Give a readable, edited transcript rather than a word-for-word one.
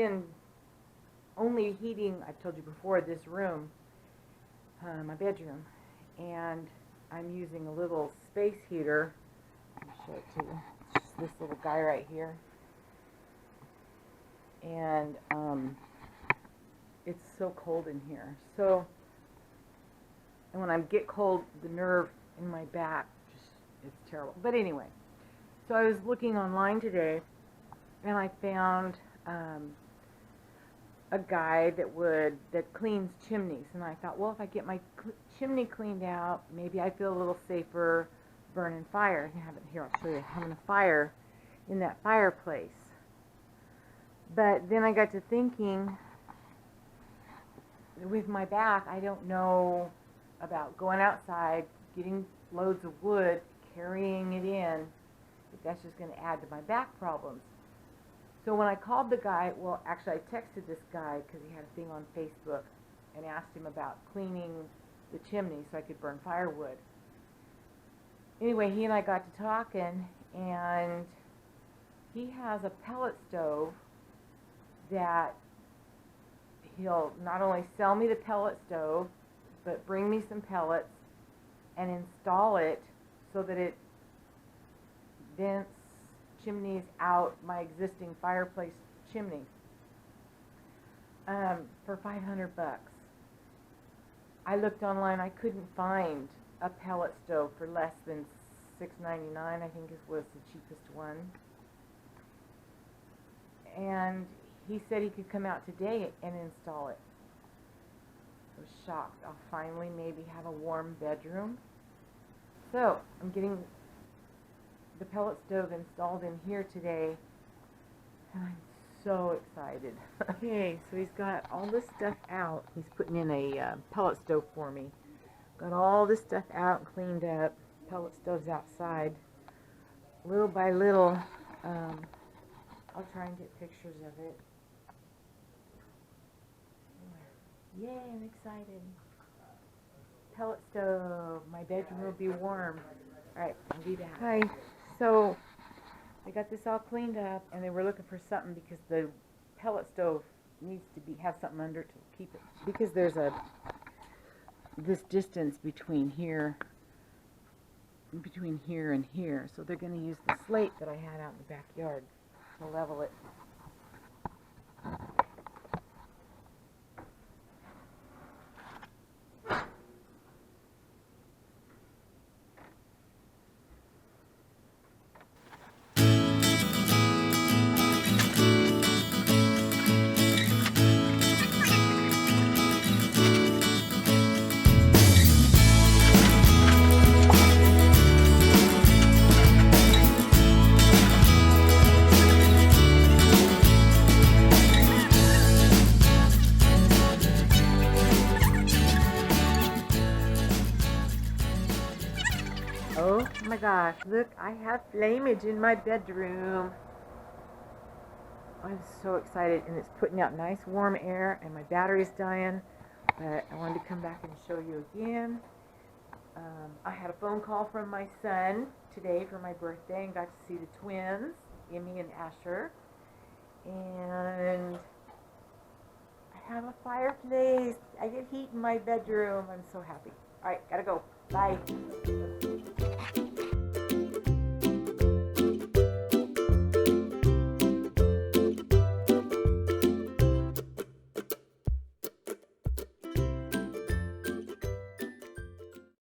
been only heating, I've told you before, this room, my bedroom, and I'm using a little space heater. Let me show it to you. It's just this little guy right here. And it's so cold in here. So, and when I get cold, the nerve in my back, it's terrible. But anyway, so I was looking online today, and I found a guy that cleans chimneys. And I thought, well, if I get my chimney cleaned out, maybe I feel a little safer burning fire. Here, I'll show you. Having a fire in that fireplace. But then I got to thinking, with my back, I don't know about going outside, getting loads of wood, carrying it in, if that's just going to add to my back problems. So when I called the guy, well, actually I texted this guy because he had a thing on Facebook and asked him about cleaning the chimney so I could burn firewood. Anyway, he and I got to talking, and he has a pellet stove that he'll not only sell me the pellet stove, but bring me some pellets and install it so that it vents chimneys out my existing fireplace chimney for $500. I looked online, I couldn't find a pellet stove for less than $6.99, I think was the cheapest one. And he said he could come out today and install it. I was shocked. I'll finally maybe have a warm bedroom. So I'm getting the pellet stove installed in here today, and I'm so excited. Okay, so he's got all this stuff out. He's putting in a pellet stove for me. Got all this stuff out and cleaned up. Pellet stove's outside. Little by little, I'll try and get pictures of it. Yay, I'm excited. Pellet stove. My bedroom will be warm. Alright, I'll be back. Hi. So, I got this all cleaned up, and they were looking for something because the pellet stove needs to have something under it to keep it. Because there's this distance between here and here. So they're going to use the slate that I had out in the backyard to level it. Oh my gosh, look, I have flameage in my bedroom. I'm so excited, and it's putting out nice warm air, and my battery's dying, but I wanted to come back and show you again. I had a phone call from my son today for my birthday and got to see the twins, Emmy and Asher, and I have a fireplace. I get heat in my bedroom. I'm so happy. All right, gotta go. Bye.